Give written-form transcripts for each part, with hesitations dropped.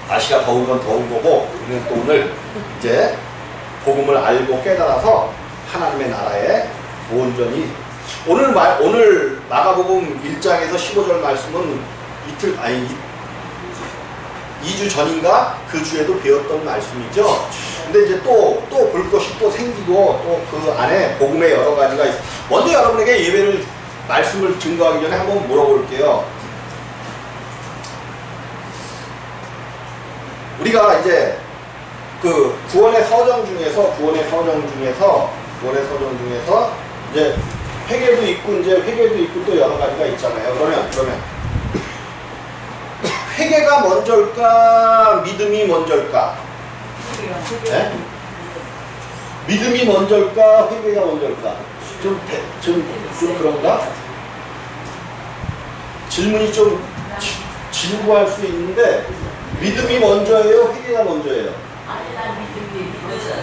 날씨가 더운 건 더운 거고, 우리는 또 오늘 이제 복음을 알고 깨달아서 하나님의 나라에 온전히 오늘 마가복음 1장에서 15절 말씀은 2주 전인가 그 주에도 배웠던 말씀이죠. 근데 이제 또 볼 것이 또 생기고 또 그 안에 복음의 여러 가지가 있어요. 먼저 여러분에게 예배를 말씀을 증거하기 전에 한번 물어볼게요. 우리가 이제 그 구원의 서정 중에서 이제 회개도 있고 또 여러 가지가 있잖아요. 그러면 회개가 먼저일까 믿음이 먼저일까? 네? 믿음이 먼저일까 회개가 먼저일까? 좀 그런가? 질문이 좀 진부할 수 있는데 믿음이 먼저예요? 회개가 먼저예요? 아니 난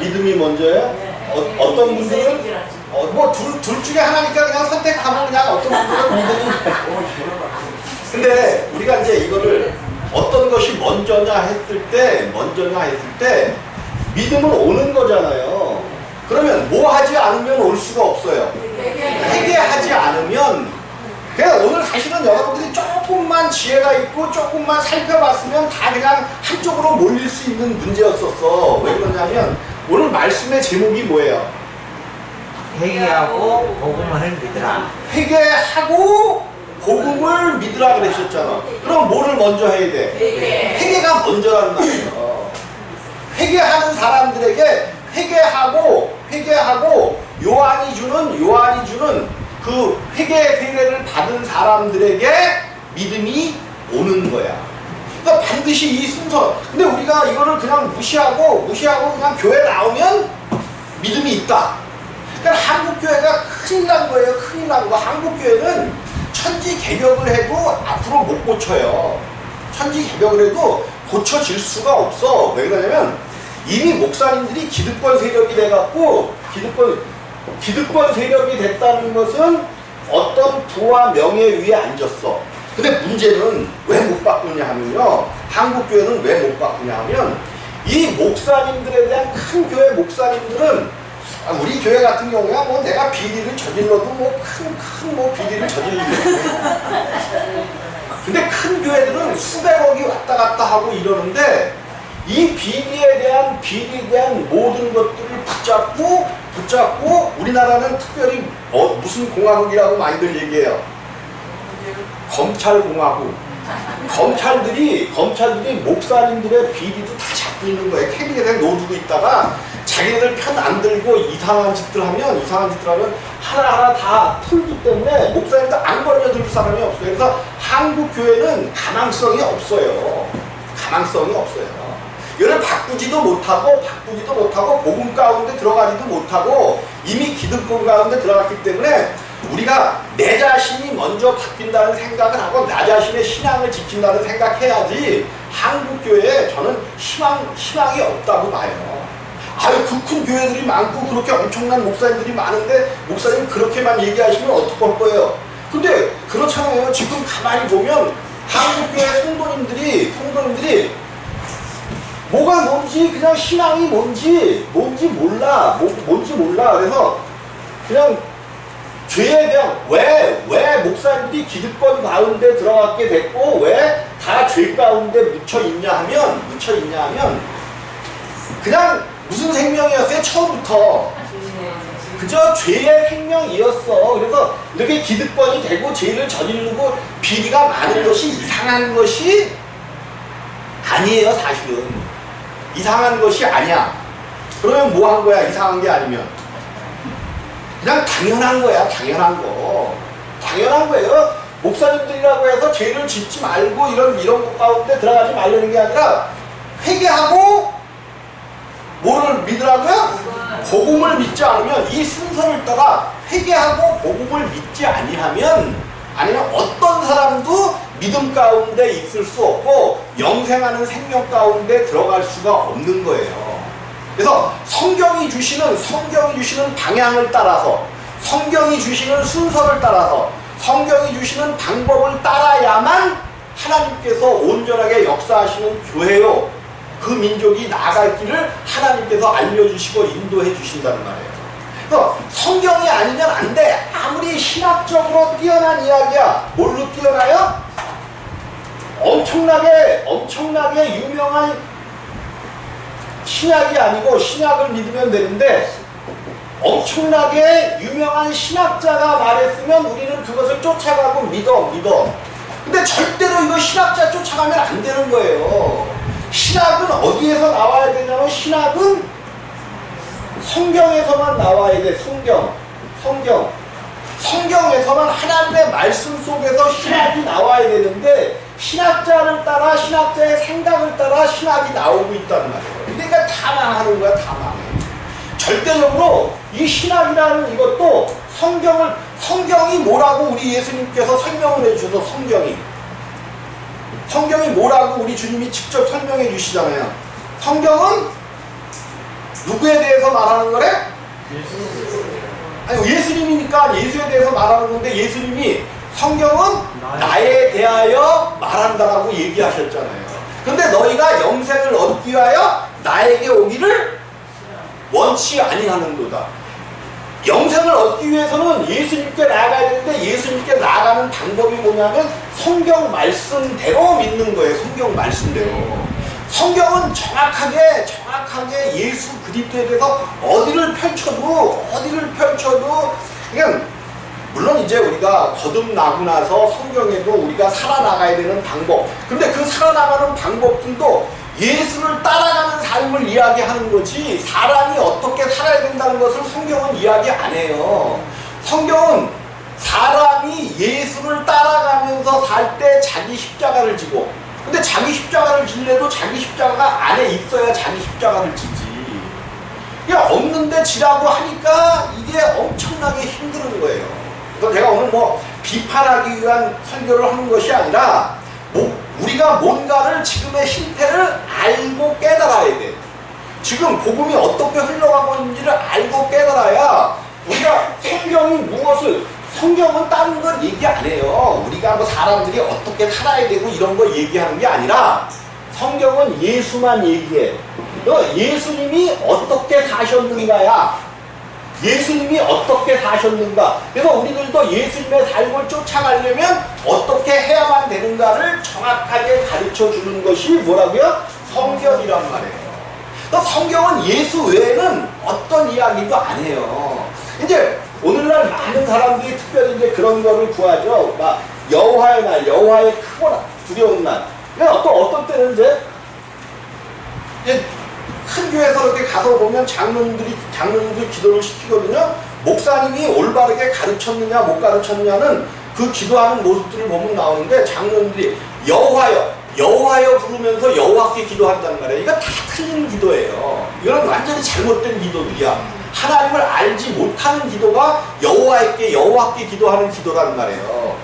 믿음이 먼저예요? 네. 어떤 분들은 뭐 둘 중에 하나니까 그냥 선택하면 그냥 어떤 분들은 믿음이 근데 우리가 이제 이거를 어떤 것이 먼저냐 했을 때 믿음은 오는 거잖아요. 그러면 뭐 하지 않으면 올 수가 없어요. 회개하지 않으면 그냥 오늘 사실은 여러분들이 조금만 지혜가 있고 조금만 살펴봤으면 다 그냥 한쪽으로 몰릴 수 있는 문제였었어. 왜 그러냐면 오늘 말씀의 제목이 뭐예요? 회개하고 복음을 믿으라. 회개하고 복음을 믿으라 그러셨잖아. 그럼 뭐를 먼저 해야 돼? 회개가 먼저란 말이에요. 회개하는 사람들에게 회개하고 요한이 주는 그 회개를 받은 사람들에게 믿음이 오는 거야. 그러니까 반드시 이 순서. 근데 우리가 이거를 그냥 무시하고 그냥 교회 나오면 믿음이 있다. 그러니까 한국교회가 큰일 난 거예요. 큰일 난 거. 한국교회는 천지 개벽을 해도 앞으로 못 고쳐요. 천지 개벽을 해도 고쳐질 수가 없어. 왜 그러냐면 이미 목사님들이 기득권 세력이 돼갖고 기득권 세력이 됐다는 것은 어떤 부와 명예 위에 앉았어. 근데 문제는 왜 못 바꾸냐 하면요. 한국교회는 왜 못 바꾸냐 하면 이 목사님들에 대한 큰 교회 목사님들은 우리 교회 같은 경우야 뭐 내가 비리를 저질러도 큰 비리를 저질리겠네. 근데 큰 교회들은 수백억이 왔다 갔다 하고 이러는데 이 비리에 대한 모든 것들을 붙잡고 우리나라는 특별히 무슨 공화국이라고 많이들 얘기해요. 검찰공화국. 검찰들이 목사님들의 비리도 다 잡고 있는 거예요. 캐비넷에 놓아두고 있다가 자기네들 편 안 들고 이상한 짓들 하면 하나하나 다 풀기 때문에 목사님들 안 걸려들 사람이 없어요. 그래서 한국 교회는 가망성이 없어요. 이를 바꾸지도 못하고 복음 가운데 들어가지도 못하고 이미 기득권 가운데 들어갔기 때문에 우리가 내 자신이 먼저 바뀐다는 생각을 하고 나 자신의 신앙을 지킨다는 생각해야지 한국교회에 저는 희망이 없다고 봐요. 아유 그 큰 교회들이 많고 그렇게 엄청난 목사님들이 많은데 목사님 그렇게만 얘기하시면 어떡할 거예요. 근데 그렇잖아요. 지금 가만히 보면 한국교회 성도님들이 뭐가 뭔지 그냥 신앙이 뭔지 몰라. 그래서 그냥 죄에 대한 왜 목사님들이 기득권 가운데 들어갔게 됐고 왜 다 죄 가운데 묻혀 있냐 하면 그냥 무슨 생명이었어요? 처음부터 그저 죄의 생명이었어. 그래서 이렇게 기득권이 되고 죄를 저지르고 비리가 많은 것이 이상한 것이 아니에요. 사실은 이상한 것이 아니야. 그러면 뭐 한 거야? 이상한 게 아니면 그냥 당연한 거야. 당연한 거예요. 목사님들이라고 해서 죄를 짓지 말고 이런 것 가운데 들어가지 말라는 게 아니라 회개하고 뭐를 믿으라고요? 복음을 믿지 않으면 이 순서를 따라 회개하고 복음을 믿지 아니면 어떤 사람도 믿음 가운데 있을 수 없고 영생하는 생명 가운데 들어갈 수가 없는 거예요. 그래서 성경이 주시는 방향을 따라서 성경이 주시는 순서를 따라서 성경이 주시는 방법을 따라야만 하나님께서 온전하게 역사하시는 교회요. 그 민족이 나아갈 길을 하나님께서 알려주시고 인도해 주신다는 말이에요. 그래서 성경이 아니면 안 돼. 아무리 신학적으로 뛰어난 이야기야. 뭘로 뛰어나요? 엄청나게 유명한 신약이 아니고 신약을 믿으면 되는데 엄청나게 유명한 신학자가 말했으면 우리는 그것을 쫓아가고 믿어. 근데 절대로 이거 신학자 쫓아가면 안 되는 거예요. 신학은 어디에서 나와야 되냐면 신학은 성경에서만 나와야 돼. 성경에서만 하나님의 말씀 속에서 신학이 나와야 되는데 신학자를 따라 신학자의 생각을 따라 신학이 나오고 있단 말이에요. 그러니까 다 망하는 거야. 다 망해. 절대적으로 이 신학이라는 이것도 성경이 뭐라고 우리 예수님께서 설명을 해주셔서 성경이 뭐라고 우리 주님이 직접 설명해 주시잖아요. 성경은 누구에 대해서 말하는 거래? 아니 예수님이니까 예수에 대해서 말하는 건데 예수님이 성경은 나에 대하여 말한다라고 얘기하셨잖아요. 근데 너희가 영생을 얻기 위하여 나에게 오기를 원치 아니하는도다. 영생을 얻기 위해서는 예수님께 나아가야 되는데 예수님께 나아가는 방법이 뭐냐면 성경 말씀대로 믿는 거예요. 성경 말씀대로. 성경은 정확하게 예수 그리스도에 대해서 어디를 펼쳐도 그냥 물론 이제 우리가 거듭나고 나서 성경에도 우리가 살아나가야 되는 방법, 근데 그 살아나가는 방법들도 예수를 따라가는 삶을 이야기하는 거지 사람이 어떻게 살아야 된다는 것을 성경은 이야기 안 해요. 성경은 사람이 예수를 따라가면서 살 때 자기 십자가를 지고, 근데 자기 십자가를 지려도 자기 십자가가 안에 있어야 자기 십자가를 지지. 이게 없는데 지라고 하니까 이게 엄청나게 힘든 거예요. 그래서 제가 오늘 뭐 비판하기 위한 설교를 하는 것이 아니라 우리가 뭔가를 지금의 실태를 알고 깨달아야 돼. 지금 복음이 어떻게 흘러가고 있는지를 알고 깨달아야 우리가 성경은 다른 건 얘기 안 해요. 우리가 뭐 사람들이 어떻게 살아야 되고 이런 거 얘기하는 게 아니라 성경은 예수만 얘기해. 예수님이 어떻게 사셨는가야. 예수님이 어떻게 사셨는가. 그래서 우리들도 예수님의 삶을 쫓아가려면 어떻게 해야만 되는가를 정확하게 가르쳐 주는 것이 뭐라고요? 성경이란 말이에요. 성경은 예수 외에는 어떤 이야기도 안 해요. 이제 오늘날 많은 사람들이 특별히 이제 그런 거를 구하죠. 막 여호와의 날, 여호와의 크고나 두려운 날. 또 어떤 때는 이제 큰 교회에서 이렇게 가서 보면 장로님들 기도를 시키거든요. 목사님이 올바르게 가르쳤느냐 못 가르쳤느냐는 그 기도하는 모습들을 보면 나오는데 장로님들이 여호와여 부르면서 여호와께 기도한다는 말이에요. 이거 다 틀린 기도예요. 이건 완전히 잘못된 기도들이야. 하나님을 알지 못하는 기도가 여호와께 기도하는 기도라는 말이에요.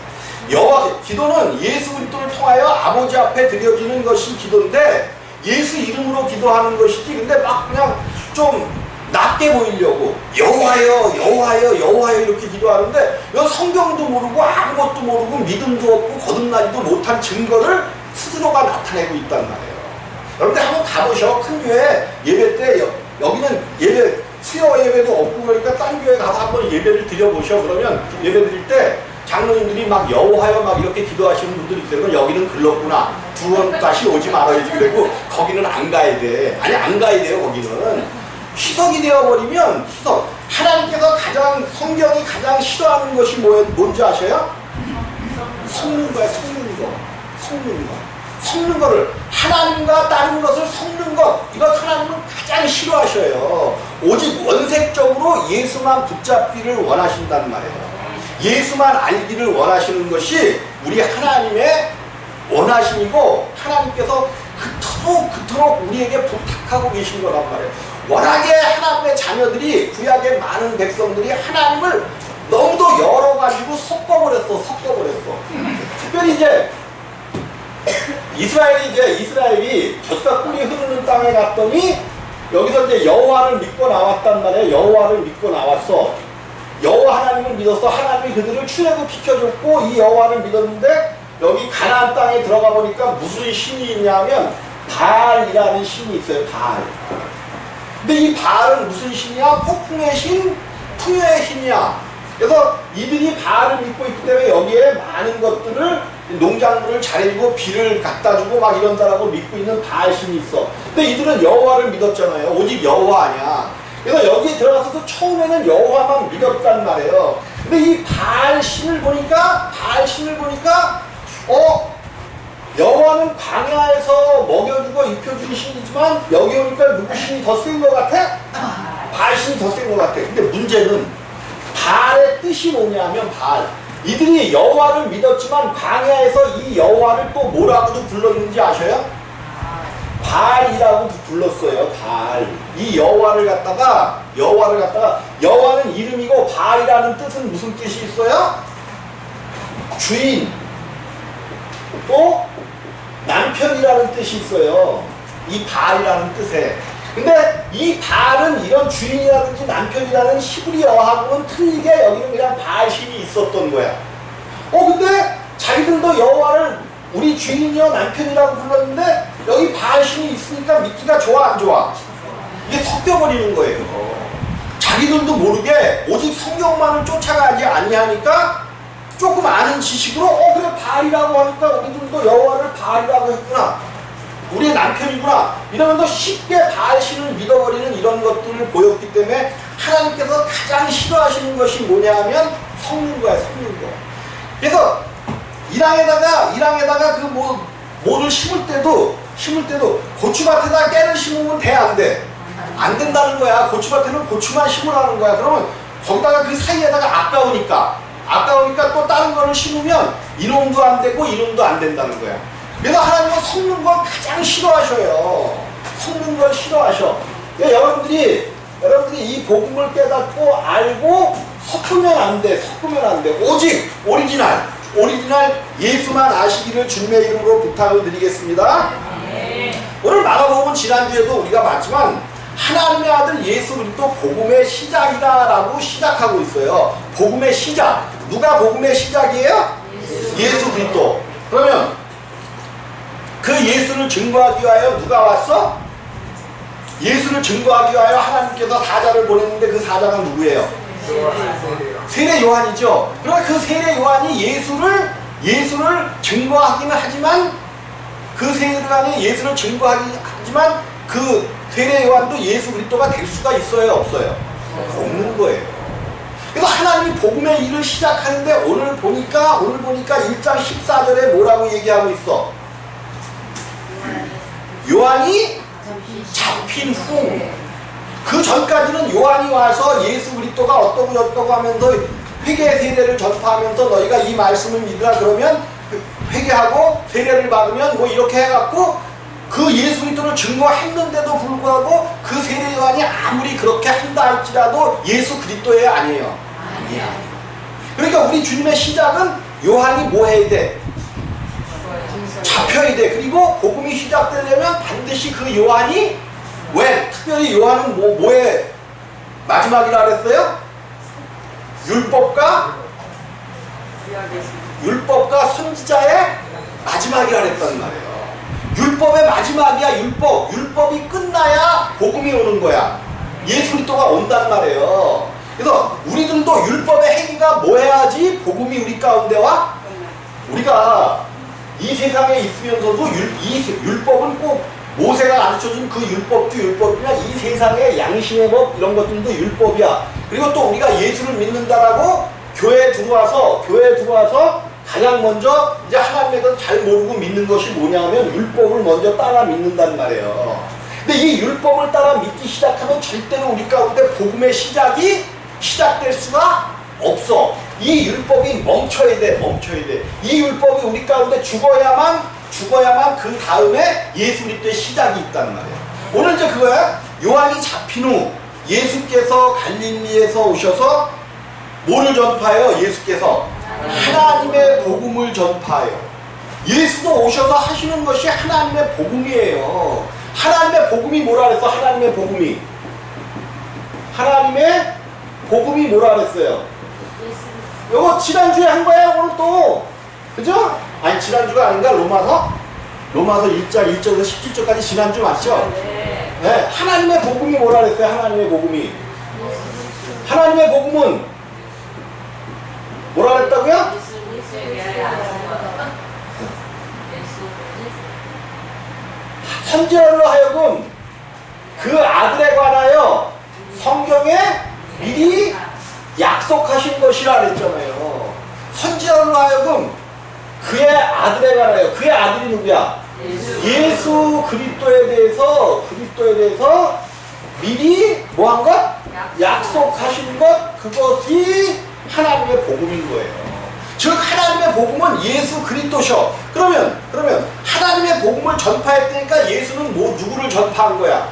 기도는 예수 그리스도를 통하여 아버지 앞에 드려지는 것이 기도인데 예수 이름으로 기도하는 것이지. 근데 막 그냥 좀 낮게 보이려고 여호와여 이렇게 기도하는데 성경도 모르고 아무것도 모르고 믿음도 없고 거듭나지도 못한 증거를 스스로가 나타내고 있단 말이에요. 여러분들 한번 가보셔. 큰 교회 예배 때 여기는 수요 예배도 없고 그러니까 딴 교회 가서 한번 예배를 드려보셔. 그러면 예배 드릴 때 장로님들이 막 여호와여 막 이렇게 기도하시는 분들이 있어요. 그럼 여기는 글렀구나. 두 번 다시 오지 말아야지. 그리고 거기는 안 가야 돼. 아니 안 가야 돼요. 거기는 희석이 되어버리면 하나님께서 성경이 가장 싫어하는 것이 뭔지 아셔요? 섞는 거야. 섞는 거를 하나님과 다른 것을 섞는 것, 이것 하나님은 가장 싫어하셔요. 오직 원색적으로 예수만 붙잡기를 원하신단 말이에요. 예수만 알기를 원하시는 것이 우리 하나님의 원하심이고 하나님께서 그토록 우리에게 부탁하고 계신 거란 말이에요. 워낙에 하나님의 자녀들이 구약의 많은 백성들이 하나님을 너무도 열어가지고 섞어버렸어. 특별히 이제 이스라엘이 젖과 꿀이 흐르는 땅에 갔더니 여기서 이제 여호와를 믿고 나왔단 말이에요. 여호와를 믿고 나왔어. 여호와 하나님을 믿었어. 하나님이 그들을 출애굽시켜줬고 이 여호와를 믿었는데 여기 가나안 땅에 들어가 보니까 무슨 신이 있냐면 바알이라는 신이 있어요. 바알. 근데 이 바알은 무슨 신이야? 폭풍의 신, 풍요의 신이야. 그래서 이들이 바알을 믿고 있기 때문에 여기에 많은 것들을 농작물을 잘해주고 비를 갖다주고 막 이런다라고 믿고 있는 바알 신이 있어. 근데 이들은 여호와를 믿었잖아요. 오직 여호와 아니야. 그래서 여기에 들어가서도 처음에는 여호와만 믿었단 말이에요. 근데 이 바알 신을 보니까 여호와는 광야에서 먹여주고 입혀주는 신이지만 여기 오니까 누구 신이 더 센 것 같아? 바알 신이 더 센 것 같아. 근데 문제는 바알의 뜻이 뭐냐면 바알. 이들이 여호와를 믿었지만 광야에서 이 여호와를 또 뭐라고도 불렀는지 아셔요? 바알이라고 불렀어요. 바알. 이 여호와를 갖다가 여호와는 이름이고 바알이라는 뜻은 무슨 뜻이 있어요? 주인. 또 남편이라는 뜻이 있어요. 이 바알이라는 뜻에. 근데 이 바알은 이런 주인이라든지 남편이라는 히브리어하고는 틀리게 여기는 그냥 바알 신이 있었던 거야. 근데 자기들도 여호와를 우리 주인이여 남편이라고 불렀는데 여기 바알 신이 있으니까 믿기가 좋아 안 좋아? 이게 섞여버리는 거예요. 자기들도 모르게 오직 성경만을 쫓아가지 아니하니까 조금 아는 지식으로 그래 바알이라고 하니까 우리들도 여호와를 바알이라고 했구나. 우리의 남편이구나. 이러면서 쉽게 바알 신을 믿어버리는 이런 것들을 보였기 때문에 하나님께서 가장 싫어하시는 것이 뭐냐 하면 섞는 거야. 섞는 거. 그래서 이랑에다가 그 뭐를 심을 때도 고추밭에다 깨를 심으면 돼 안 돼? 안 된다는 거야. 고추밭에는 고추만 심으라는 거야. 그러면 거기다가 그 사이에다가 아까우니까 또 다른 거를 심으면 이놈도 안 되고 이놈도 안 된다는 거야. 그래서 하나님은 섞는 걸 가장 싫어하셔요. 섞는 걸 싫어하셔. 그러니까 여러분들이 이 복음을 깨닫고 알고 섞으면 안 돼. 오직 오리지널 예수만 아시기를 주님의 이름으로 부탁을 드리겠습니다. 오늘 마가복음은 지난주에도 우리가 봤지만 하나님의 아들 예수 그리스도 복음의 시작이다라고 시작하고 있어요. 복음의 시작. 누가 복음의 시작이에요? 예수 그리스도. 그러면 그 예수를 증거하기 위하여 누가 왔어? 예수를 증거하기 위하여 하나님께서 사자를 보냈는데 그 사자가 누구예요? 세례 요한이죠. 그러니까 그 세례 요한이 예수를 증거하기는 하지만 그 세례 요한이 예수를 증거하긴 하지만 그 세례 요한도 예수 그리스도가 될 수가 있어요? 없어요? 없는 거예요. 그래서 하나님이 복음의 일을 시작하는데 오늘 보니까 1장 14절에 뭐라고 얘기하고 있어? 요한이 잡힌 후. 그 전까지는 요한이 와서 예수 그리스도가 어떠고 하면서 회개 세례를 전파하면서 너희가 이 말씀을 믿으라 그러면 회개하고 세례를 받으면 뭐 이렇게 해갖고 그 예수 그리스도를 증거했는데도 불구하고 그 세례 요한이 아무리 그렇게 한다 할지라도 예수 그리스도예요? 아니에요? 아니야. 그러니까 우리 주님의 시작은 요한이 뭐 해야 돼? 잡혀야 돼. 그리고 복음이 시작되려면 반드시 그 요한이 왜? 특별히 요한은 뭐의 마지막이라 그랬어요? 율법과 선지자의 마지막이라 그랬단 말이에요. 율법의 마지막이야. 율법이 끝나야 복음이 오는 거야. 예수 그리스도가 온단 말이에요. 그래서 우리들도 율법의 행위가 뭐 해야지 복음이 우리 가운데 와? 우리가 이 세상에 있으면서도 이 율법은 꼭 모세가 가르쳐준 그 율법도 율법이냐, 이 세상의 양심의 법 이런 것들도 율법이야. 그리고 또 우리가 예수를 믿는다라고 교회에 들어와서 가장 먼저 이제 하나님에 대해서 잘 모르고 믿는 것이 뭐냐면 율법을 먼저 따라 믿는단 말이에요. 근데 이 율법을 따라 믿기 시작하면 절대로 우리 가운데 복음의 시작이 시작될 수가 없어. 이 율법이 멈춰야 돼. 이 율법이 우리 가운데 죽어야만 그 다음에 예수 그리스도의 시작이 있다는 말이에요. 오늘 이제 그거야. 요한이 잡힌 후 예수께서 갈릴리에서 오셔서 뭐를 전파해요? 예수께서 하나님의 복음을 전파해요. 예수도 오셔서 하시는 것이 하나님의 복음이에요. 하나님의 복음이 뭐라 그랬어? 하나님의 복음이 뭐라 그랬어요? 요거 지난주에 한 거야 오늘 또. 그죠? 아니 지난주가 아닌가? 로마서 1장 1절에서 17절까지 지난주 맞죠? 네. 하나님의 복음이 뭐라 그랬어요? 하나님의 복음이. 하나님의 복음은 뭐라 그랬다고요? 선지자로 하여금 그 아들에 관하여 성경에 미리 약속하신 것이라 그랬잖아요. 선지자로 하여금 그의 아들에 관하여, 그의 아들이 누구야? 예수 그리스도에 대해서 미리 뭐 한 것? 약속하신 것, 그것이 하나님의 복음인 거예요. 즉 하나님의 복음은 예수 그리스도셔. 그러면 하나님의 복음을 전파했다니까 예수는 누구를 전파한 거야?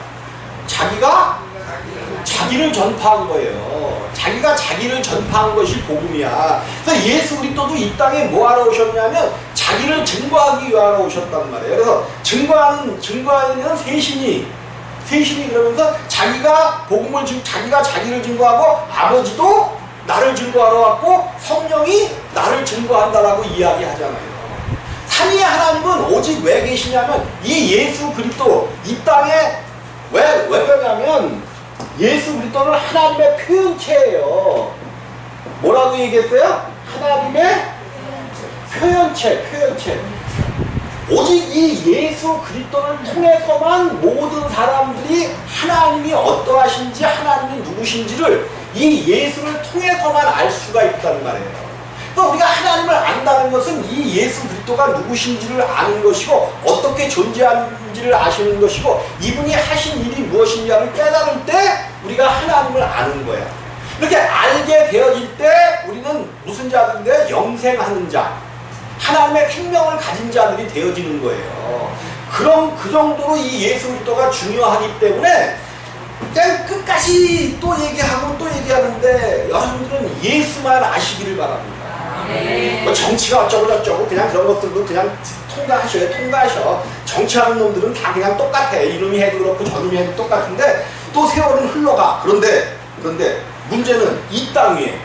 자기를 전파한 거예요. 자기가 자기를 전파한 것이 복음이야. 그래서 예수 그리스도도 이 땅에 뭐 하러 오셨냐면 자기를 증거하기 위하여 오셨단 말이에요. 그래서 증거하는 세신이 그러면서 자기가 자기를 증거하고 아버지도 나를 증거하러 왔고 성령이 나를 증거한다라고 이야기하잖아요. 삼위의 하나님은 오직 왜 계시냐면 이 예수 그리스도 이 땅에 왜 그러냐면 예수 그리스도는 하나님의 표현체예요. 뭐라고 얘기했어요? 하나님의 표현체. 오직 이 예수 그리스도를 통해서만 모든 사람들이 하나님이 어떠하신지 하나님이 누구신지를 이 예수를 통해서만 알 수가 있다는 말이에요. 그러니까 우리가 하나님을 안다는 것은 이 예수 그리스도가 누구신지를 아는 것이고 어떻게 존재하는지를 아시는 것이고 이분이 하신 일이 무엇인지를 깨달을 때 우리가 하나님을 아는 거야. 이렇게 알게 되어질 때 우리는 무슨 자들인데? 영생하는 자, 하나님의 생명을 가진 자들이 되어지는 거예요. 그럼 그 정도로 이 예수 그리스도가 중요하기 때문에 그냥 끝까지 또 얘기하고 또 얘기하는데 여러분들은 예수만 아시기를 바랍니다. 뭐 정치가 어쩌고 저쩌고 그냥 그런 것들도 그냥 통과하셔. 정치하는 놈들은 다 그냥 똑같아. 이놈이 해도 그렇고 저놈이 해도 똑같은데 또 세월은 흘러가. 그런데 문제는 이 땅 위에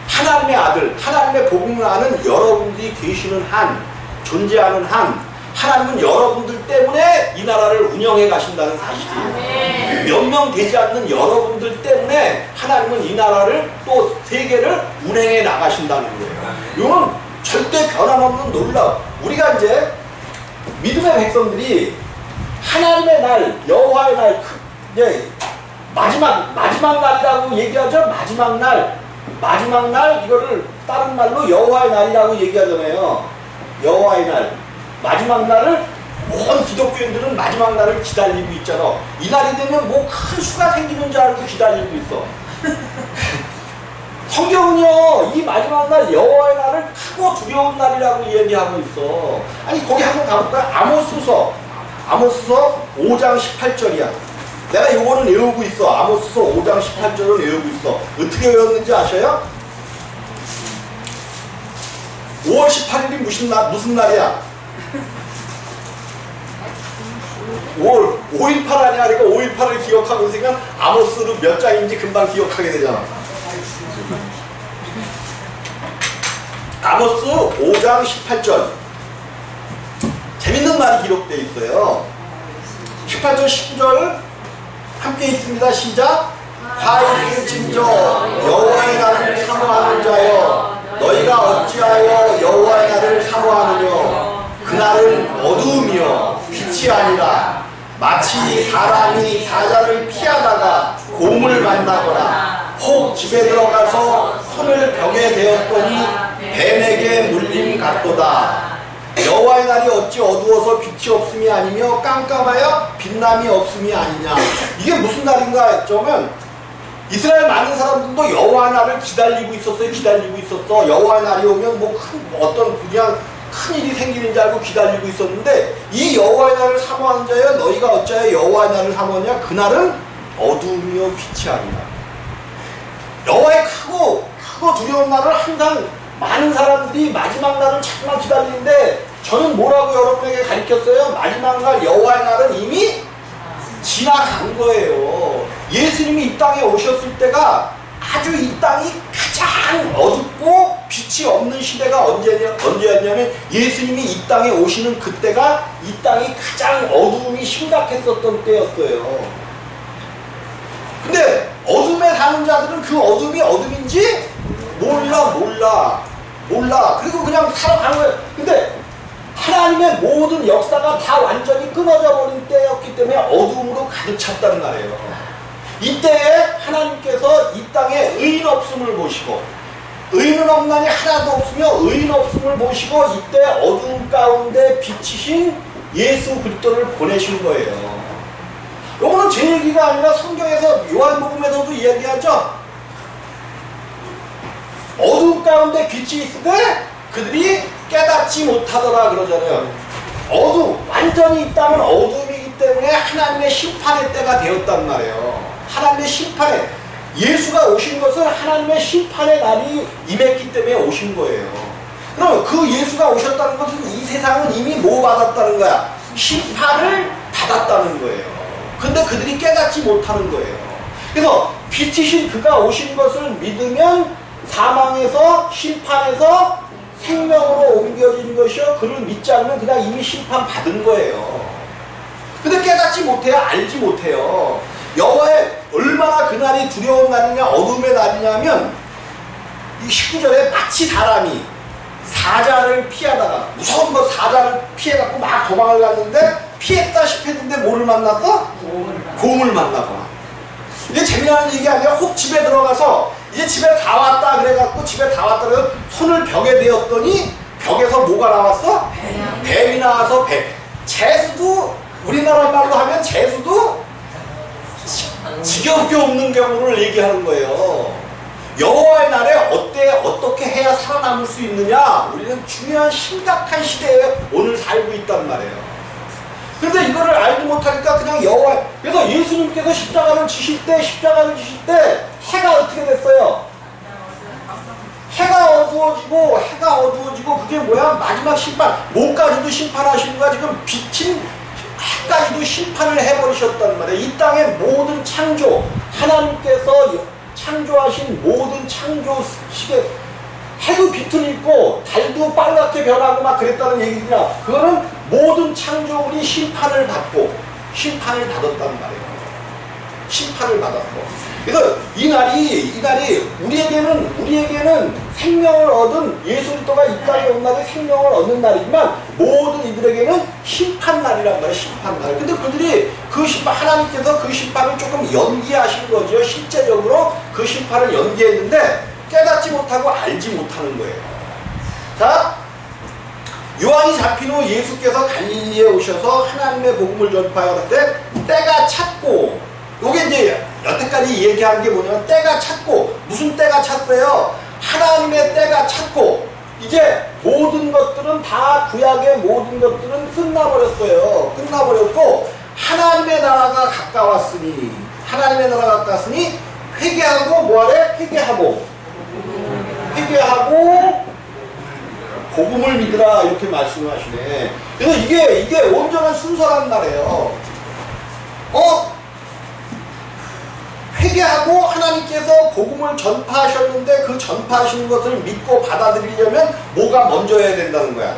하나님의 아들, 하나님의 복음을 아는 여러분들이 계시는 한, 존재하는 한, 하나님은 여러분들 때문에 이 나라를 운영해 가신다는 사실이에요. 몇 명 되지 않는 여러분들 때문에 하나님은 이 나라를 또 세계를 운행해 나가신다는 거예요. 이건 절대 변함없는 놀라워. 우리가 이제 믿음의 백성들이 하나님의 날, 여호와의 날, 이제 마지막 날이라고 얘기하죠. 마지막 날 이거를 다른 말로 여호와의 날이라고 얘기하잖아요. 여호와의 날, 마지막 날을 온 기독교인들은 마지막 날을 기다리고 있잖아. 이 날이 되면 뭐 큰 수가 생기는 줄 알고 기다리고 있어. 성경은요 이 마지막 날 여호와의 날을 크고 두려운 날이라고 얘기하고 있어. 아니 거기 한번 가볼까요? 아모스서 5장 18절이야. 내가 요거는 외우고 있어. 아모스서 5장 18절을 외우고 있어. 어떻게 외웠는지 아셔요? 5월 18일이 무슨 날이야? 5.18 아니야? 그러니까 5.18을 기억하고 있으니까 아모스로 몇 장인지 금방 기억하게 되잖아. 아모스 5장 18절 재밌는 말이 기록되어 있어요. 18절 19절 함께 있습니다. 시작. 화이트진저 여호와의 날을 사모하는 자여 너희가 어찌하여 여호와의 날을 사모하느냐. 그날은 어두움이요 빛이 아니라 마치 사람이 사자를 피하다가 곰을 만나거나 혹 집에 들어가서 손을 벽에 대었더니 뱀에게 물림 같도다. 여호와의 날이 어찌 어두워서 빛이 없음이 아니며 깜깜하여 빛남이 없음이 아니냐. 이게 무슨 날인가 했자면 이스라엘 많은 사람들도 여호와의 날을 기다리고 있었어. 여호와의 날이 오면 어떤 그냥 큰 일이 생기는 줄 알고 기다리고 있었는데 이 여호와의 날을 사모하는 자여 너희가 어찌하여 여호와의 날을 사모하냐. 그날은 어두움이요 빛이 아니라. 여호와의 크고 두려운 날을 항상 많은 사람들이 마지막 날을 자꾸만 기다리는데 저는 뭐라고 여러분에게 가르쳤어요? 마지막 날 여호와의 날은 이미 지나간 거예요. 예수님이 이 땅에 오셨을 때가 아주 이 땅이 가장 어둡고 빛이 없는 시대가 언제였냐면 예수님이 이 땅에 오시는 그때가 이 땅이 가장 어두움이 심각했었던 때였어요. 근데 어둠에 사는 자들은 그 어둠이 어둠인지 몰라. 그리고 그냥 살아가는 거예요. 근데 하나님의 모든 역사가 다 완전히 끊어져 버린 때였기 때문에 어둠으로 가득 찼단 말이에요. 이때에 하나님께서 이 땅에 의인 없음을 보시고, 의인은 없나니 하나도 없으며 의인 없음을 보시고 이때 어두움 가운데 비치신 예수 그리스도를 보내신 거예요. 이거는 제 얘기가 아니라 성경에서 요한복음에서도 이야기하죠. 어두움 가운데 빛이 있을 때 그들이 깨닫지 못하더라 그러잖아요. 완전히 있다면 어둠이기 때문에 하나님의 심판의 때가 되었단 말이에요. 하나님의 심판에, 예수가 오신 것은 하나님의 심판의 날이 임했기 때문에 오신 거예요. 그럼 그 예수가 오셨다는 것은 이 세상은 이미 뭐 받았다는 거야? 심판을 받았다는 거예요. 근데 그들이 깨닫지 못하는 거예요. 그래서 빛이신 그가 오신 것을 믿으면 사망에서, 심판에서 생명으로 옮겨진 것이요, 그를 믿지 않으면 그냥 이미 심판받은 거예요. 근데 깨닫지 못해요. 알지 못해요. 여호와의 얼마나 그날이 두려운 날이냐, 어둠의 날이냐면 이 19절에 마치 사람이 사자를 피하다가, 무서운 거 사자를 피해갖고 막 도망을 갔는데 피했다 싶었는데 뭐를 만났어? 곰을 만나고. 이게 재미나는 얘기 아니라 혹 집에 들어가서 이제 집에 다 왔다 그래갖고 집에 다 왔다 그래서 손을 벽에 대었더니 벽에서 뭐가 나왔어? 뱀이 나와서 재수도, 우리나라 말로 하면 재수도 지겹게 없는 경우를 얘기하는 거예요. 여호와의 날에 어떻게 해야 살아남을 수 있느냐? 우리는 중요한 심각한 시대에 오늘 살고 있단 말이에요. 그런데 이거를 알지 못하니까 그냥 그래서 예수님께서 십자가를 지실 때 해가 어떻게 됐어요? 해가 어두워지고 그게 뭐야? 마지막 심판, 뭐까지도 심판하시는 거야. 지금 비친 해까지도 심판을 해버리셨단 말이에요. 이 땅의 모든 창조, 하나님께서 창조하신 모든 창조 시계, 해도 빛을 입고 달도 빨갛게 변하고 막 그랬다는 얘기냐. 그거는 모든 창조물이 심판을 받았단 말이에요. 심판을 받았어. 그래서 이 날이 우리에게는 생명을 얻은 예수 그리스도가 이 땅에 온 날이 생명을 얻는 날이지만 모든 이들에게는 심판 날이란 말이에요. 심판 날. 근데 그들이 하나님께서 그 심판을 조금 연기하신 거죠. 실제적으로 그 심판을 연기했는데 깨닫지 못하고 알지 못하는 거예요. 자, 요한이 잡힌 후 예수께서 갈릴리에 오셔서 하나님의 복음을 전파할 때 때가 찼고, 요게 이제 여태까지 얘기한 게 뭐냐면 때가 찼고, 무슨 때가 찼어요? 하나님의 때가 찼고, 이제 모든 것들은 다 구약의 모든 것들은 끝나버렸고 하나님의 나라가 가까웠으니 회개하고 뭐하래? 회개하고 복음을 믿으라 이렇게 말씀을 하시네. 그래서 이게 온전한 순서란 말이에요. 회개하고 하나님께서 복음을 전파하셨는데 그 전파하시는 것을 믿고 받아들이려면 뭐가 먼저 해야 된다는 거야?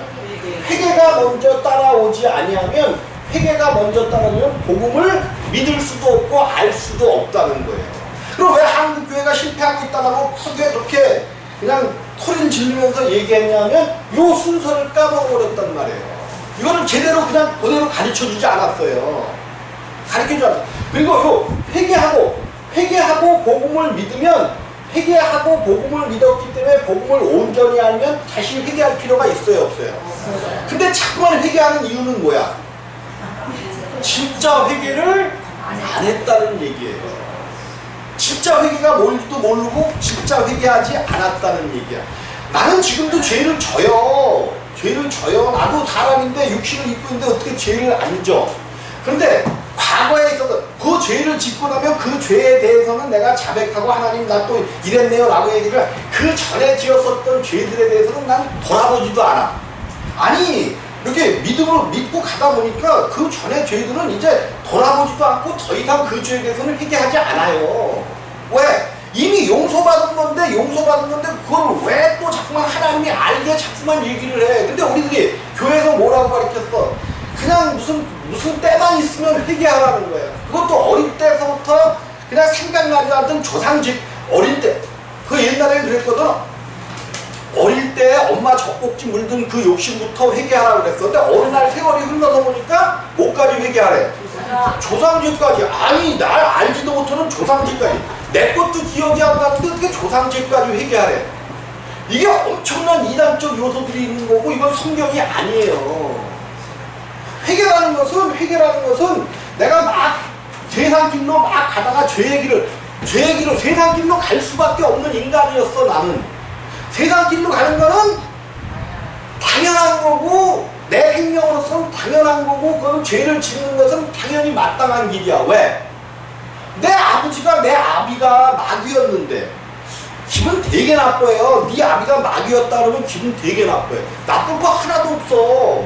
회개가 먼저 따라오지 아니하면, 회개가 먼저 따라오면 복음을 믿을 수도 없고 알 수도 없다는 거예요. 그럼 왜 한국교회가 실패하고 있다고 크게 그렇게 그냥 소리를 지르면서 얘기했냐면 요 순서를 까먹어버렸단 말이에요. 이거는 제대로 그냥 그대로 가르쳐주지 않았어요. 가르쳐주지 않았어요. 그리고 요 회개하고 복음을 믿으면, 회개하고 복음을 믿었기 때문에 복음을 온전히 알면 다시 회개할 필요가 있어요, 없어요? 근데 자꾸만 회개하는 이유는 뭐야? 진짜 회개를 안 했다는 얘기예요. 진짜 회개가 뭔지도 모르고 진짜 회개하지 않았다는 얘기야. 나는 지금도 죄를 져요. 나도 사람인데 육신을 입고 있는데 어떻게 죄를 안 져? 그런데 과거에 있어서 그 죄를 짓고 나면 그 죄에 대해서는 내가 자백하고 하나님 나 또 이랬네요 라고 얘기를, 그 전에 지었었던 죄들에 대해서는 난 돌아보지도 않아. 아니 이렇게 믿고 가다 보니까 그 전에 죄들은 이제 돌아보지도 않고 더 이상 그 죄에 대해서는 회개하지 않아요. 왜? 이미 용서받은 건데 그걸 왜 또 자꾸만 하나님이 알게 자꾸만 얘기를 해. 근데 우리들이 교회에서 뭐라고 가르쳤어? 그냥 무슨 때만 있으면 회개하라는 거야. 그것도 어릴 때서부터 그냥 생각나지 않던 조상직. 어릴 때 그 옛날에 그랬거든. 어릴 때 엄마 젖꼭지 물든 그 욕심부터 회개하라고 그랬어. 근데 어느 날 세월이 흘러서 보니까 뭐까지 회개하래? 조상직까지. 아니 날 알지도 못하는 조상직까지. 내 것도 기억이 안 나는데 어떻게 조상직까지 회개하래? 이게 엄청난 이단적 요소들이 있는 거고 이건 성경이 아니에요. 회개라는 것은 내가 막 세상 길로 막 가다가 죄의 길을 세상 길로 갈 수밖에 없는 인간이었어. 나는 세상 길로 가는 거는 당연한 거고 내 생명으로서는 당연한 거고 그건 죄를 짓는 것은 당연히 마땅한 길이야. 왜? 내 아버지가 내 아비가 마귀였는데 기분 되게 나빠요. 네 아비가 마귀였다 그러면 기분 되게 나빠요. 나쁜 거 하나도 없어.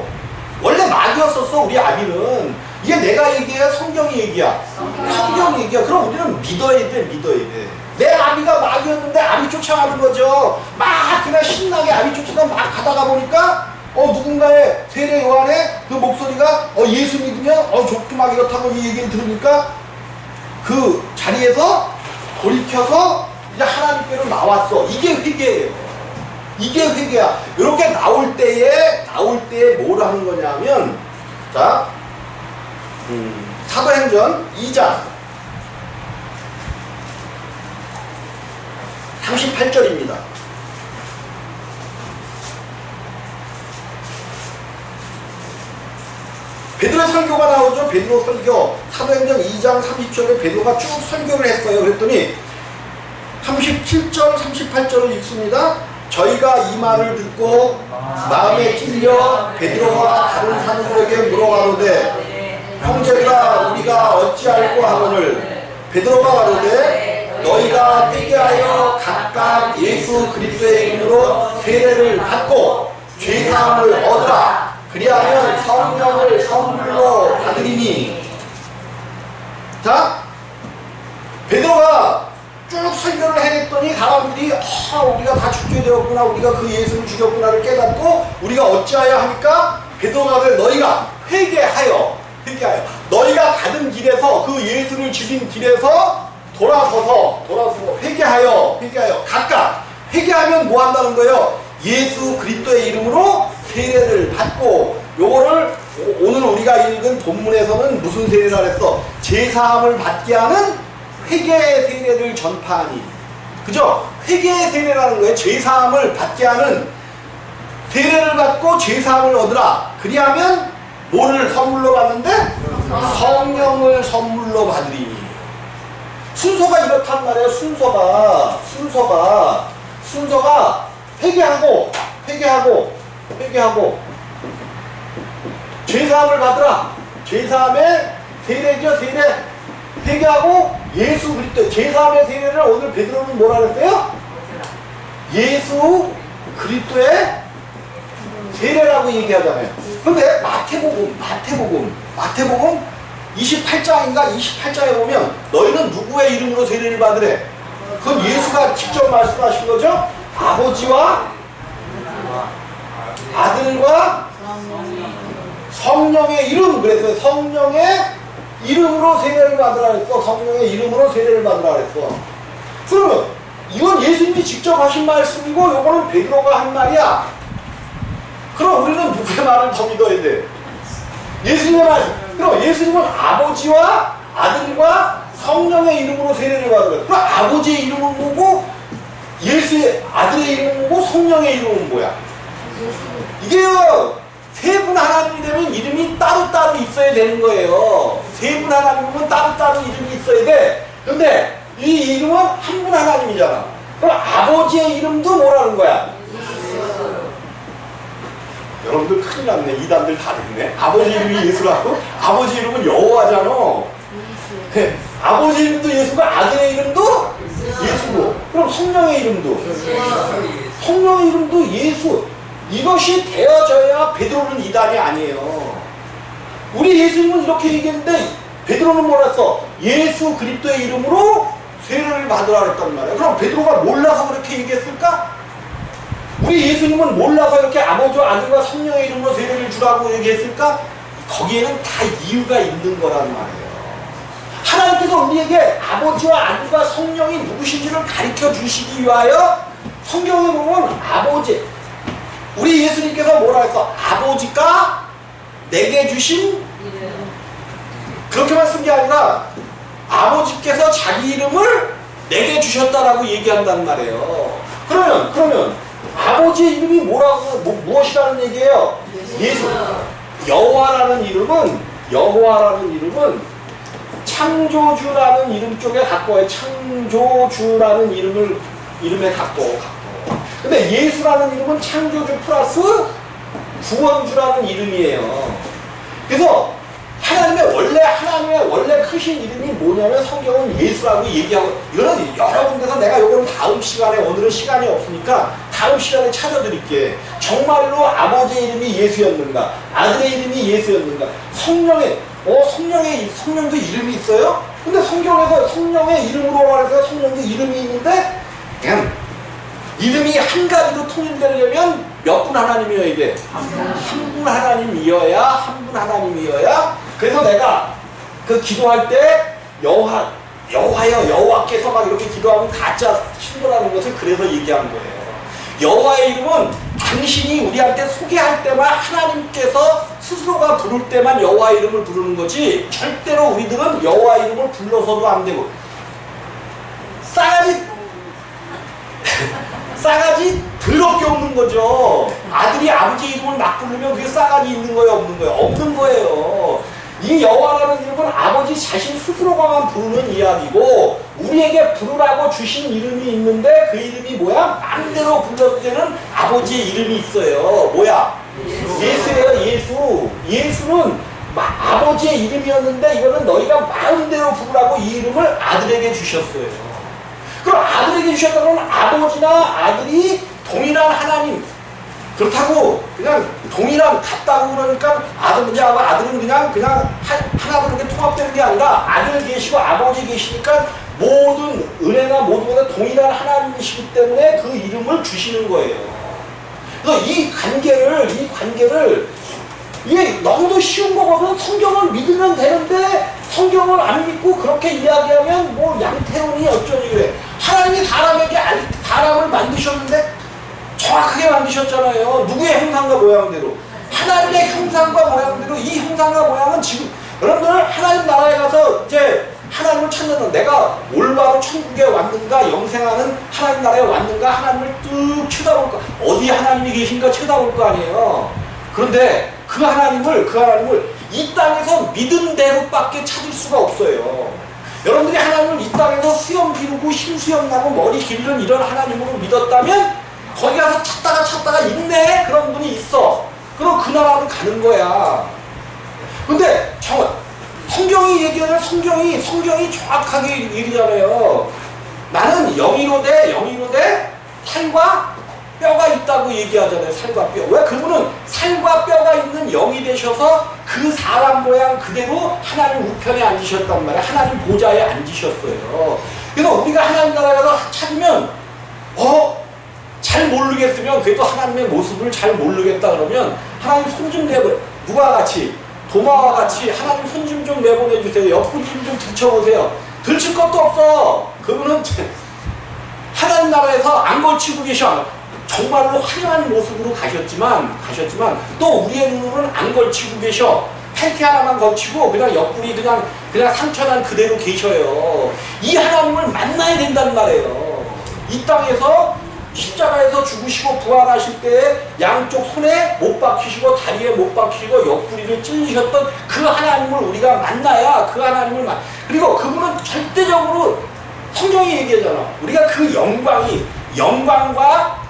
원래 마귀였었어 우리 아비는. 이게 내가 얘기야 성경이 얘기야? 성경이 얘기야. 그럼 우리는 믿어야 돼. 내 아비가 마귀였는데 아비 쫓아가는 거죠. 막 그냥 신나게 아비 쫓아가 막 가다가 보니까 누군가의 세례 요한의 그 목소리가 예수 믿으면 좋고 막 이렇다고 이 얘기를 들으니까 그 자리에서 돌이켜서 이제 하나님께로 나왔어. 이게 회개예요. 이게 회개야. 이렇게 나올 때에 뭘 하는 거냐면 자 사도행전 2장 38절입니다. 베드로 설교가 나오죠. 베드로 설교. 사도행전 2장 30절에 베드로가 쭉 설교를 했어요. 그랬더니 37절, 38절을 읽습니다. 저희가 이 말을 듣고 마음에 찔려 베드로와 다른 사도들에게 물어가로되 형제들아 우리가 어찌할꼬 하거늘 베드로가 가로되 너희가 회개하여 각각 예수 그리스도의 이름으로 세례를 받고 죄사함을 얻으라. 그리하면 성령을 선물로 받으리니. 자, 베드로가 쭉 설교를 해냈더니 사람들이 우리가 다 죽게 되었구나, 우리가 그 예수를 죽였구나를 깨닫고 우리가 어찌하여 하니까 베드로가 그래 너희가 회개하여 너희가 가던 길에서 그 예수를 죽인 길에서 돌아서서 회개하여 각각 회개하면 뭐 한다는 거예요? 예수 그리스도의 이름으로 세례를 받고. 요거를 오늘 우리가 읽은 본문에서는 무슨 세례라 그랬어? 제사함을 받게 하는 회개의 세례를 전파하니. 그죠? 회개의 세례라는 거예요. 제사함을 받게 하는 세례를 받고 제사함을 얻으라. 그리하면 뭐를 선물로 받는데? 성령을 선물로 받으리니. 순서가 이렇단 말이에요. 순서가 회개하고 제사함을 받으라. 제사함의 세례죠. 세례. 회개하고 예수 그리스도. 제사함의 세례를 오늘 베드로는 뭐라 그랬어요? 예수 그리스도의 세례라고 얘기하잖아요. 근데 마태복음 28장인가 28장에 보면 너희는 누구의 이름으로 세례를 받으래? 그건 예수가 직접 말씀하신 거죠. 아버지와 아들과 성령의 이름. 그래서 성령의 이름으로 세례를 받으라 그랬어. 성령의 이름으로 세례를 받으라 그랬어. 그러면 이건 예수님이 직접 하신 말씀이고 요거는 베드로가 한 말이야. 그럼 우리는 누구의 말을 더 믿어야 돼? 예수님의 말. 그럼 예수님은 아버지와 아들과 성령의 이름으로 세례를 받으라. 그럼 아버지의 이름은 뭐고 예수의 아들의 이름은 뭐고 성령의 이름은 뭐야? 이게요, 세 분 하나님이 되면 이름이 따로따로 있어야 되는 거예요. 세 분 하나님이면 따로따로 이름이 있어야 돼. 근데 이 이름은 한 분 하나님이잖아. 그럼 아버지의 이름도 뭐라는 거야? 여러분들 큰일 났네. 이단들 다 됐네. 아버지 이름이 예수라고? 아버지 이름은 여호와잖아. 아버지 이름도 예수고 아들의 이름도 예수고. 그럼 성령의 이름도 예수. 이것이 되어져야 베드로는 이단이 아니에요. 우리 예수님은 이렇게 얘기했는데 베드로는 뭐라 했어? 예수 그리스도의 이름으로 세례를 받으라 그랬단 말이에요. 그럼 베드로가 몰라서 그렇게 얘기했을까? 우리 예수님은 몰라서 이렇게 아버지와 아들과 성령의 이름으로 세례를 주라고 얘기했을까? 거기에는 다 이유가 있는 거란 말이에요. 하나님께서 우리에게 아버지와 아들과 성령이 누구신지를 가르쳐 주시기 위하여 성경에 보면 아버지, 우리 예수님께서 뭐라 했어? 아버지가 내게 주신 그렇게만 쓴 게 아니라 아버지께서 자기 이름을 내게 주셨다라고 얘기한단 말이에요. 그러면 아버지의 이름이 뭐라고 무엇이라는 얘기예요? 예수. 여호와라는 이름은 창조주라는 이름 쪽에 가까워요. 창조주라는 이름에 가까워. 근데 예수라는 이름은 창조주 플러스 구원주라는 이름이에요. 그래서 하나님의 원래 크신 이름이 뭐냐면 성경은 예수라고 얘기하고, 이거는 여러 군데서 내가 이거는 다음 시간에, 오늘은 시간이 없으니까 다음 시간에 찾아드릴게. 정말로 아버지의 이름이 예수였는가? 아들의 이름이 예수였는가? 성령도 이름이 있어요? 근데 성경에서 성령의 이름으로 말해서 성령도 이름이 있는데, 그냥 이름이 한 가지로 통일되려면 몇 분 하나님이어야 돼? 한 분 하나님이어야. 그래서 내가 그 기도할 때 여호와께서 막 이렇게 기도하면 가짜 신도라는 것을 그래서 얘기한 거예요. 여호와의 이름은 당신이 우리한테 소개할 때만, 하나님께서 스스로가 부를 때만 여호와의 이름을 부르는 거지, 절대로 우리들은 여호와의 이름을 불러서도 안 되고, 싸가지 더럽게 없는 거죠. 아들이 아버지 이름을 막 부르면 그게 싸가지 있는 거예요, 없는 거예요? 없는 거예요. 이 여호와라는 이름은 아버지 자신 스스로가만 부르는 이야기고, 우리에게 부르라고 주신 이름이 있는데 그 이름이 뭐야? 마음대로 불러도 되는 아버지의 이름이 있어요. 뭐야? 예수예요. 예수는 아버지의 이름이었는데 이거는 너희가 마음대로 부르라고 이 이름을 아들에게 주셨어요. 그럼 아들에게 주셨다면 아버지나 아들이 동일한 하나님, 그렇다고 그냥 동일한 같다고 그러니까 아들은 그냥 하나로 이렇게 통합되는 게 아니라, 아들 계시고 아버지 계시니까 모든 은혜나 모든 것에 동일한 하나님이시기 때문에 그 이름을 주시는 거예요. 그래서 이 관계를 이게 너무도 쉬운 거거든. 성경을 믿으면 되는데 성경을 안 믿고 그렇게 이야기하면 뭐 양태론이 어쩌니 그래. 하나님이 사람을 만드셨는데 정확하게 만드셨잖아요. 누구의 형상과 모양대로? 하나님의 형상과 모양대로. 이 형상과 모양은 지금 여러분들 하나님 나라에 가서 이제 하나님을 찾는, 내가 올바로 천국에 왔는가, 영생하는 하나님 나라에 왔는가, 하나님을 뚝 쳐다볼 거, 어디 하나님이 계신가 쳐다볼 거 아니에요. 그런데 그 하나님을 이 땅에서 믿은 대로밖에 찾을 수가 없어요. 여러분들이 하나님을 이 땅에서 수염 기르고 흰수염 나고 머리 길는 이런 하나님으로 믿었다면 거기 가서 찾다가 있네, 그런 분이 있어. 그럼 그 나라로 가는 거야. 근데 성경이 얘기하는 성경이 정확하게 얘기하잖아요. 나는 영이로되 살과 뼈가 있다고 얘기하잖아요. 살과 뼈. 왜? 그분은 살과 뼈가 있는 영이 되셔서 그 사람 모양 그대로 하나님 우편에 앉으셨단 말이에요. 하나님 보좌에 앉으셨어요. 그래서 우리가 하나님 나라에 가서 찾으면 잘 모르겠으면, 그래도 하나님의 모습을 잘 모르겠다 그러면 하나님 손 좀 내보내. 누가 같이? 도마와 같이 하나님 손 좀 내보내주세요. 옆구리 좀 들춰보세요. 들칠 것도 없어. 그분은 하나님 나라에서 안 걸치고 계셔. 정말로 화려한 모습으로 가셨지만 또 우리의 눈으로는 안 걸치고 계셔. 팔티 하나만 걸치고 그냥 옆구리 그냥 상처난 그대로 계셔요. 이 하나님을 만나야 된단 말이에요. 이 땅에서 십자가에서 죽으시고 부활하실 때 양쪽 손에 못 박히시고 다리에 못 박히시고 옆구리를 찔리셨던 그 하나님을 우리가 만나야 그 하나님을 그리고 그분은 절대적으로 성경이 얘기하잖아. 우리가 그 영광과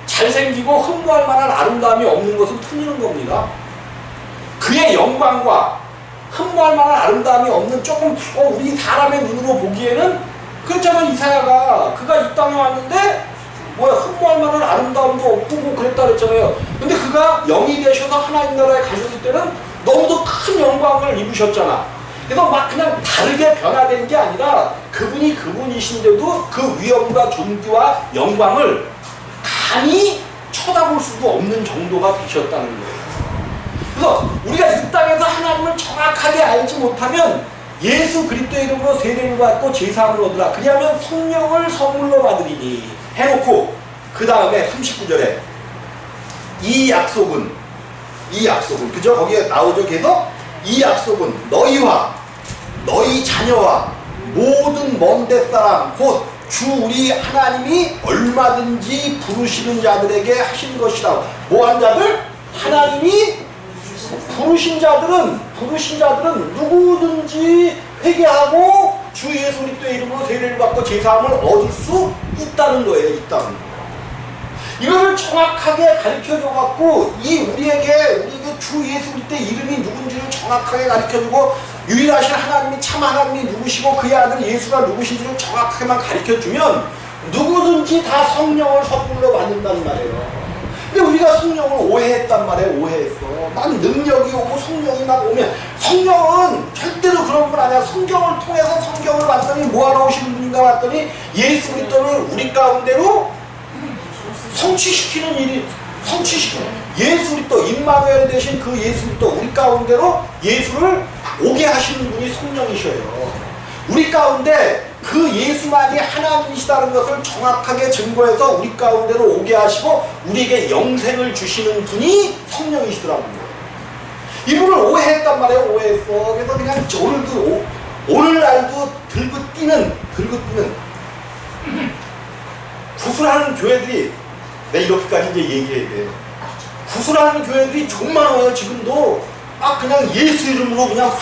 잘생기고 흠모할 만한 아름다움이 없는 것은 틀리는 겁니다. 그의 영광과 흠모할 만한 아름다움이 없는 조금 우리 사람의 눈으로 보기에는 그렇잖아. 이사야가 그가 이 땅에 왔는데 흠모할 만한 아름다움도 없고 뭐 그랬다 그랬잖아요. 근데 그가 영이 되셔서 하나님 나라에 가셨을 때는 너무도 큰 영광을 입으셨잖아. 그래서 막 그냥 다르게 변화된 게 아니라 그분이 그분이신데도 그 위엄과 존귀와 영광을 감히 쳐다볼 수도 없는 정도가 되셨다는 거예요. 그래서 우리가 이 땅에서 하나님을 정확하게 알지 못하면 예수 그리스도의 이름으로 세례를 받고 제사함을 얻으라. 그리하면 성령을 선물로 받으리니 해놓고 그 다음에 39절에 이 약속은 그죠? 거기에 나오죠. 계속 이 약속은 너희와 너희 자녀와 모든 먼 데 사람 곧 주 우리 하나님이 얼마든지 부르시는 자들에게 하신 것이라. 뭐한 자들? 하나님이 부르신 자들은 누구든지 회개하고 주 예수 그리스도의 이름으로 세례를 받고 제사함을 얻을 수 있다는 거예요. 있다는 거. 이거를 정확하게 가르쳐줘갖고 우리에게 주 예수 그리스도의 이름이 누군지를 정확하게 가르쳐주고 유일하신 하나님이 참 하나님이 누구시고 그의 아들 예수가 누구신지를 정확하게만 가르쳐주면 누구든지 다 성령을 선물로 받는다는 말이에요. 근데 우리가 성령을 오해했단 말이에요. 오해했어. 난 능력이 오고 성령이 막 오면, 성령은 절대로 그런 분 아니야. 성경을 통해서 성경을 봤더니 뭐하러 오신 분인가 봤더니 예수 그리스도를 우리 가운데로 성취시키는 일이, 예수 그리스도 임마누엘 되신 그 예수 그리스도 우리 가운데로 예수를 오게 하시는 분이 성령이셔요. 우리 가운데 그 예수만이 하나님이시다는 것을 정확하게 증거해서 우리 가운데로 오게 하시고 우리에게 영생을 주시는 분이 성령이시더라고요. 이분을 오해했단 말이에요. 오해했어. 그래서 그냥 오늘날도 들고 뛰는 구슬하는 교회들이, 내가 이렇게까지 이제 얘기해야 돼. 구슬하는 교회들이 좀 많아요. 지금도 막 그냥 예수 이름으로 그냥 확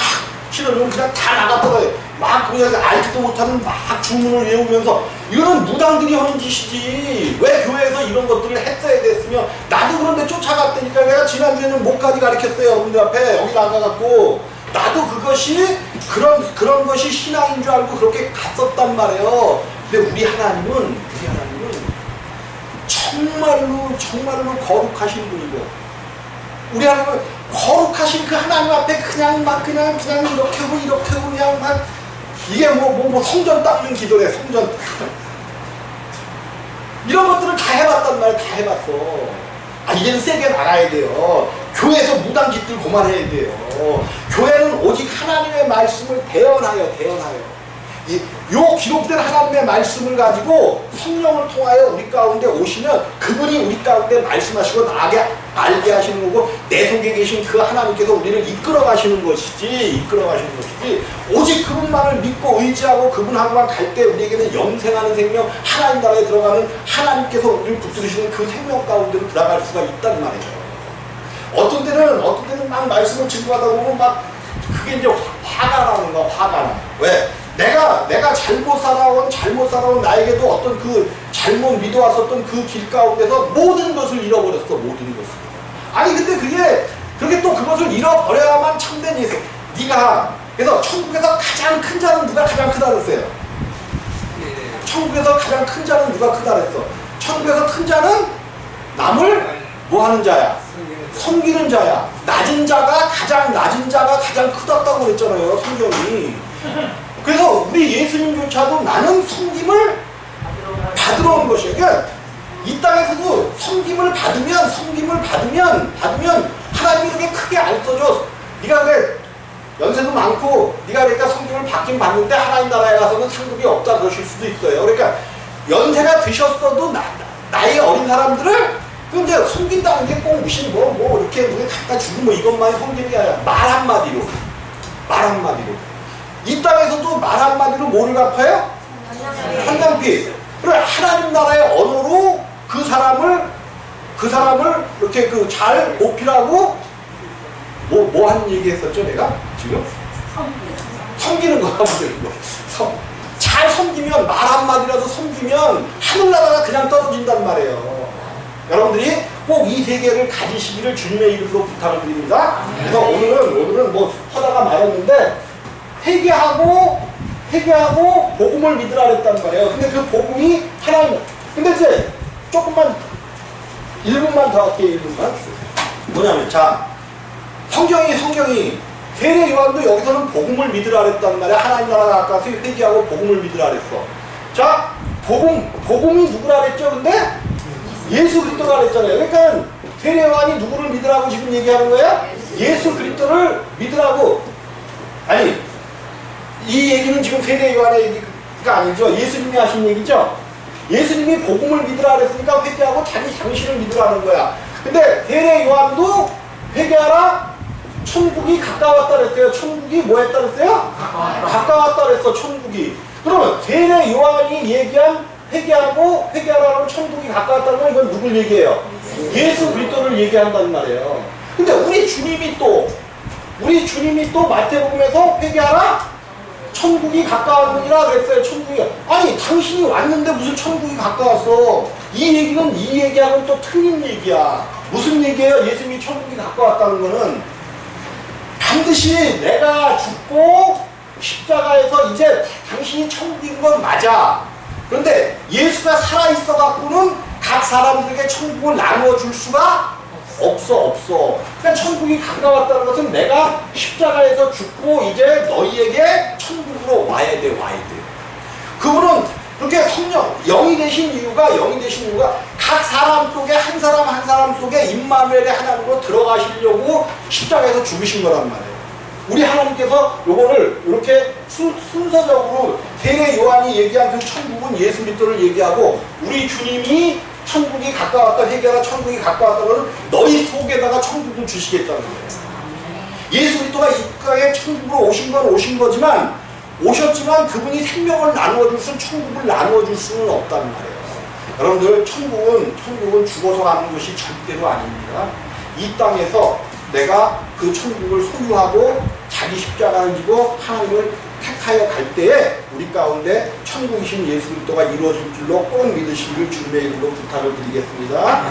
실어주면 그냥 다 나갔다가 막 그냥 알지도 못하는 막 주문을 외우면서, 이거는 무당들이 하는 짓이지 왜 교회에서 이런 것들을 했어야 됐으면. 나도 그런데 쫓아갔다니까. 내가 지난주에는 목까지 가르쳤어요. 여러분들 앞에. 여기 나가갖고 나도 그것이 그런 것이 신앙인 줄 알고 그렇게 갔었단 말이에요. 근데 우리 하나님은 정말로 거룩하신 분이고, 우리 하나님은 거룩하신 그 하나님 앞에 그냥 이렇게 하고 그냥 막 이게 뭐 성전 닦는 기도래. 성전 이런 것들을 다 해봤단 말이야. 다 해봤어. 이제는 세게 나가야 돼요. 교회에서 무당짓들 그만해야 돼요. 교회는 오직 하나님의 말씀을 대언하여 요 기록된 하나님의 말씀을 가지고 성령을 통하여 우리 가운데 오시면 그분이 우리 가운데 말씀하시고 나게 알게 하시는 거고, 내 속에 계신 그 하나님께서 우리를 이끌어 가시는 것이지 오직 그분만을 믿고 의지하고 그분하고만 갈 때 우리에게는 영생하는 생명, 하나님 나라에 들어가는 하나님께서 우리를 붙들으시는 그 생명 가운데로 들어갈 수가 있단 말이에요. 어떤 때는 막 말씀을 증거하다 보면 막 그게 이제 화가 나는 거야. 화가 나. 왜? 내가 잘못 살아온 나에게도 어떤 그 잘못 믿어왔었던 그 길 가운데서 모든 것을 잃어버렸어. 모든 것을. 아니 근데 그렇게 또 그것을 잃어버려야만 참된 예수. 그래서 천국에서 가장 큰 자는 누가 가장 크다 그랬어요? 천국에서 가장 큰 자는 누가 크다 그랬어? 천국에서 큰 자는 남을 뭐 하는 자야? 섬기는 자야. 가장 낮은 자가 가장 크다고 그랬잖아요. 성경이. 그래서 우리 예수님조차도 나는 섬김을 받으러 온 것이에요. 그러니까 이 땅에서도 섬김을 받으면 하나님이 그렇게 크게 안 써줘. 네가 그래 연세도 많고 네가 그러니까 섬김을 받긴 받는데 하나님 나라에 가서는 상급이 없다 그러실 수도 있어요. 그러니까 연세가 드셨어도 나이 어린 사람들을 그 이제 섬긴다는 게 꼭 무슨 뭐 이렇게 누가 갖다 주고 뭐 이것만 섬기는 게 아니라 말 한마디로 이 땅에서도 말 한마디로 뭐를 갚아요? 한량피. 그래 하나님 나라의 언어로 그 사람을 이렇게 잘 보필하고 뭐 하는 얘기 했었죠 내가 지금? 섬기는 거야. 잘 섬기면, 말 한마디라도 섬기면 하늘나라가 그냥 떨어진단 말이에요. 여러분들이 꼭 이 세계를 가지시기를 주님의 이름으로 부탁을 드립니다. 그래서 오늘은 뭐 하다가 말았는데 회개하고 복음을 믿으라 그랬단 말이에요. 근데 그 복음이 하나님. 근데 이제 조금만 1분만 더 할게요. 1분만. 뭐냐면 자 성경이 세례 요한도 여기서는 복음을 믿으라 그랬단 말이야. 하나님 나라가 가까워서 회개하고 복음을 믿으라 그랬어. 자, 복음이 누구라 그랬죠? 근데 예수 그리스도라 그랬잖아요. 그러니까 세례 요한이 누구를 믿으라고 지금 얘기하는 거야? 예수 그리스도를 믿으라고. 아니, 이 얘기는 지금 세례 요한의 얘기가 아니죠. 예수님이 하신 얘기죠. 예수님이 복음을 믿으라 그랬으니까 회개하고 당신을 믿으라는 거야. 근데 세례 요한도 회개하라. 천국이 가까웠다 그랬어요. 천국이 뭐 했다 그랬어요? 가까웠다 그랬어. 천국이. 그러면 세례 요한이 얘기한 회개하고 회개하라는 천국이 가까웠다는 건 이건 누굴 얘기해요? 예수 그리스도를 얘기한단 말이에요. 근데 우리 주님이 또 마태복음에서 회개하라 천국이 가까웠느니라 그랬어요. 천국이. 아니 당신이 왔는데 무슨 천국이 가까웠어. 이 얘기하고는 또 틀린 얘기야. 무슨 얘기예요? 예수님이 천국이 가까웠다는 거는 반드시 내가 죽고 십자가에서 이제 당신이 천국인 건 맞아. 그런데 예수가 살아있어 갖고는 각 사람들에게 천국을 나누어줄 수가 없어. 그러니까 천국이 가까웠다는 것은 내가 십자가에서 죽고 이제 너희에게 천국으로 와야 돼. 그분은 그렇게 성령, 영이 되신 이유가 각 사람 속에 한 사람 속에 임마누엘의 하나님으로 들어가시려고 십자가에서 죽으신 거란 말이에요. 우리 하나님께서 요거를 이렇게 순서적으로 세례 요한이 얘기한 그 천국은 예수 그리스도를 얘기하고 우리 주님이 천국이 가까웠다 회개하라 천국이 가까웠다는 것은 너희 속에다가 천국을 주시겠다는 거예요. 예수 그리스도가 이 땅에 천국으로 오신 거지만 오셨지만 그분이 생명을 나누어줄 수는 천국을 나누어줄 수는 없다는 말이에요. 여러분들 천국은 죽어서 가는 것이 절대로 아닙니다. 이 땅에서 내가 그 천국을 소유하고 자기 십자가를 지고 하나님을 택하여 갈 때에 우리 가운데 천국이신 예수 그리스도가 이루어질 줄로 꼭 믿으시기를 주님의 이름으로 부탁을 드리겠습니다.